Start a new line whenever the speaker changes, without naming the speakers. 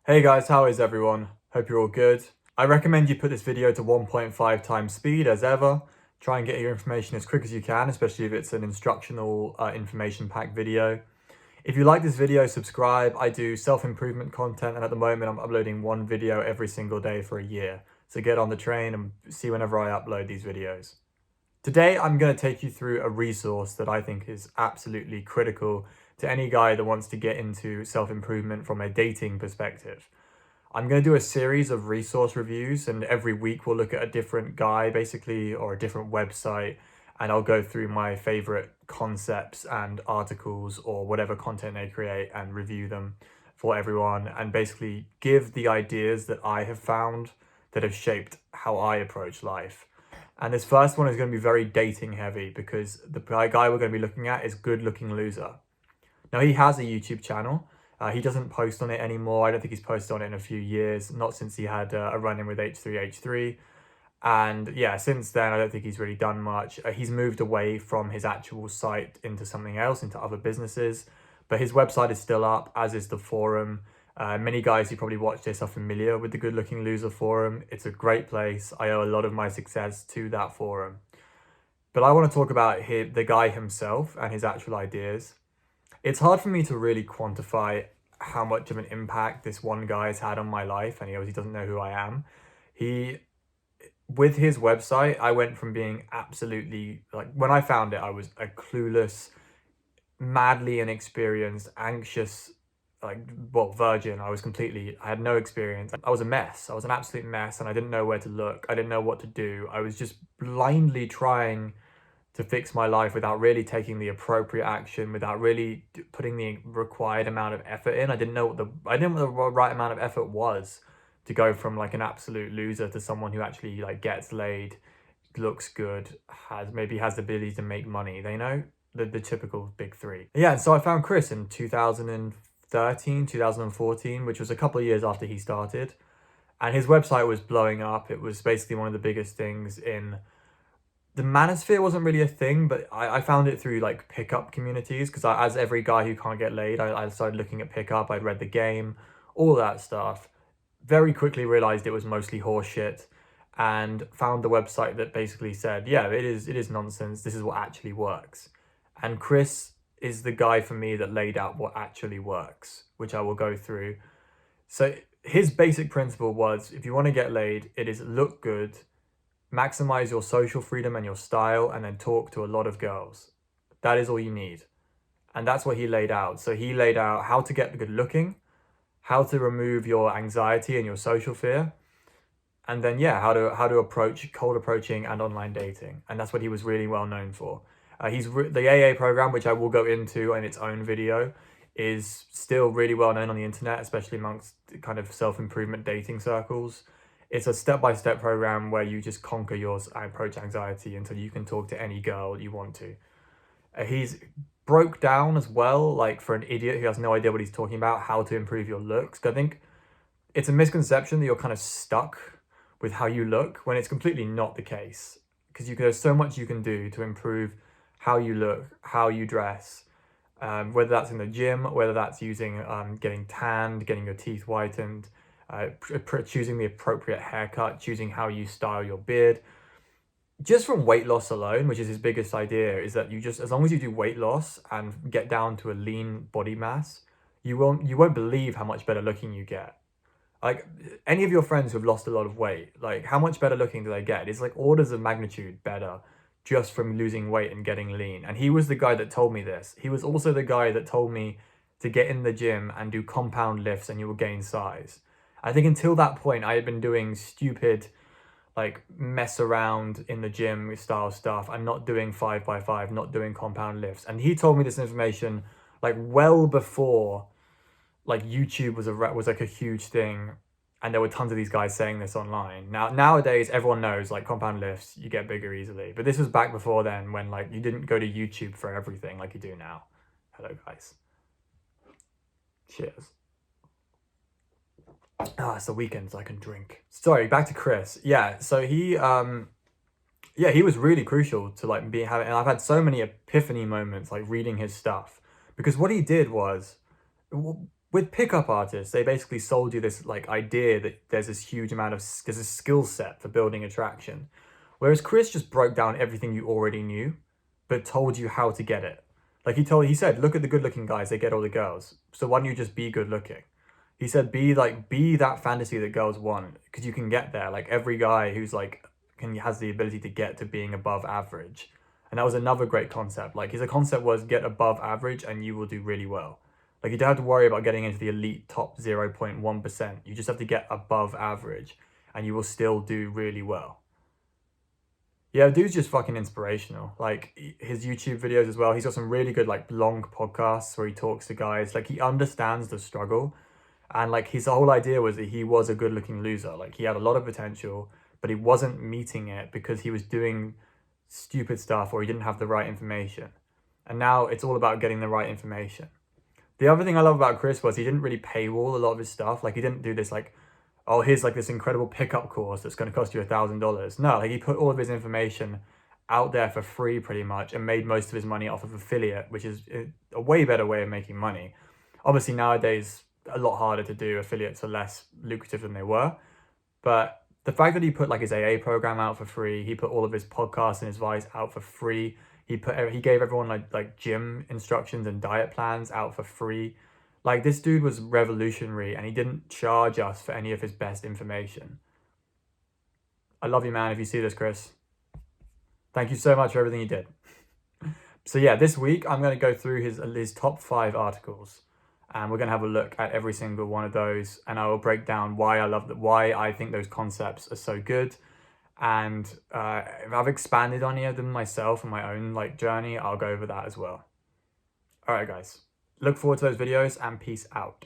Hey guys, how is everyone? Hope you're all good. I recommend you put this video to 1.5 times speed as ever. Try and get your information as quick as you can, especially if it's an instructional information packed video. If you like this video, subscribe. I do self-improvement content and at the moment I'm uploading one video every single day for a year. So get on the train and see whenever I upload these videos. Today, I'm going to take you through a resource that I think is absolutely critical to any guy that wants to get into self-improvement from a dating perspective. I'm going to do a series of resource reviews, and every week we'll look at a different guy, basically, or a different website, and I'll go through my favorite concepts and articles or whatever content they create and review them for everyone, and basically give the ideas that I have found that have shaped how I approach life. And this first one is going to be very dating heavy because the guy we're going to be looking at is GoodLookingLoser. Now, he has a YouTube channel. He doesn't post on it anymore. I don't think he's posted on it in a few years, not since he had a run-in with H3H3. And yeah, since then, I don't think he's really done much. He's moved away from his actual site into something else, into other businesses. But his website is still up, as is the forum. Many guys who probably watch this are familiar with the GoodLookingLoser forum. It's a great place. I owe a lot of my success to that forum. But I want to talk about the guy himself and his actual ideas. It's hard for me to really quantify how much of an impact this one guy has had on my life, and he obviously doesn't know who I am. With his website, I went from being absolutely, like, when I found it, I was a clueless, madly inexperienced, anxious, virgin. I had no experience. I was a mess. I was an absolute mess, and I didn't know where to look. I didn't know what to do. I was just blindly trying to fix my life without really taking the appropriate action, without really putting the required amount of effort in. I didn't know what the right amount of effort was to go from like an absolute loser to someone who actually like gets laid, looks good, has the ability to make money. They know the typical big three. Yeah, so I found Chris in 2013, 2014, which was a couple of years after he started. And his website was blowing up. It was basically one of the biggest things in the manosphere. Wasn't really a thing, but I found it through like pickup communities because as every guy who can't get laid, I started looking at pickup. I'd read the game, all that stuff. Very quickly realized it was mostly horseshit and found the website that basically said, yeah, it is nonsense. This is what actually works. And Chris is the guy for me that laid out what actually works, which I will go through. So his basic principle was, if you want to get laid, it is look good, maximize your social freedom and your style, and then talk to a lot of girls. That is all you need. And that's what he laid out. So he laid out how to get good looking, how to remove your anxiety and your social fear, and then yeah, how to approach cold approaching and online dating. And that's what he was really well known for. The AA program, which I will go into in its own video, is still really well known on the internet, especially amongst kind of self-improvement dating circles. It's a step-by-step program where you just conquer your approach anxiety until you can talk to any girl you want to. He's broke down as well, like for an idiot who has no idea what he's talking about, how to improve your looks. 'Cause I think it's a misconception that you're kind of stuck with how you look when it's completely not the case. Because there's so much you can do to improve how you look, how you dress, whether that's in the gym, whether that's using getting tanned, getting your teeth whitened, choosing the appropriate haircut, choosing how you style your beard. Just from weight loss alone, which is his biggest idea, is that as long as you do weight loss and get down to a lean body mass, you won't believe how much better looking you get. Like any of your friends who have lost a lot of weight, like how much better looking do they get? It's like orders of magnitude better just from losing weight and getting lean. And he was the guy that told me this. He was also the guy that told me to get in the gym and do compound lifts and you will gain size. I think until that point, I had been doing stupid, like mess around in the gym style stuff and not doing 5x5, not doing compound lifts. And he told me this information like well before like YouTube was like a huge thing, and there were tons of these guys saying this online. Nowadays everyone knows like compound lifts, you get bigger easily. But this was back before then when like you didn't go to YouTube for everything like you do now. Hello guys. Cheers. It's the weekend, so I can drink. Sorry, back to Chris. Yeah, so he was really crucial to like having, and I've had so many epiphany moments like reading his stuff, because what he did was, with pickup artists, they basically sold you this like idea that there's this huge amount of, there's a skill set for building attraction. Whereas Chris just broke down everything you already knew, but told you how to get it. Like he said, look at the good looking guys, they get all the girls. So why don't you just be good looking? He said, be that fantasy that girls want, because you can get there. Like every guy who's like, has the ability to get to being above average. And that was another great concept. Like his concept was get above average and you will do really well. Like you don't have to worry about getting into the elite top 0.1%. You just have to get above average and you will still do really well. Yeah, dude's just fucking inspirational. Like his YouTube videos as well. He's got some really good like long podcasts where he talks to guys. Like he understands the struggle. And like his whole idea was that he was a good looking loser. Like he had a lot of potential, but he wasn't meeting it because he was doing stupid stuff or he didn't have the right information. And now it's all about getting the right information. The other thing I love about Chris was he didn't really paywall a lot of his stuff. Like he didn't do this like, oh, here's like this incredible pickup course that's going to cost you $1,000. No, like he put all of his information out there for free pretty much and made most of his money off of affiliate, which is a way better way of making money. Obviously nowadays, a lot harder to do. Affiliates are less lucrative than they were. But the fact that he put like his AA program out for free, he put all of his podcasts and his advice out for free. He gave everyone like gym instructions and diet plans out for free. Like this dude was revolutionary and he didn't charge us for any of his best information. I love you, man. If you see this, Chris, thank you so much for everything you did. So yeah, this week I'm going to go through his top 5 articles and we're going to have a look at every single one of those and I will break down why I think those concepts are so good. And if I've expanded on any of them myself in my own like journey, I'll go over that as well. All right, guys, look forward to those videos and peace out.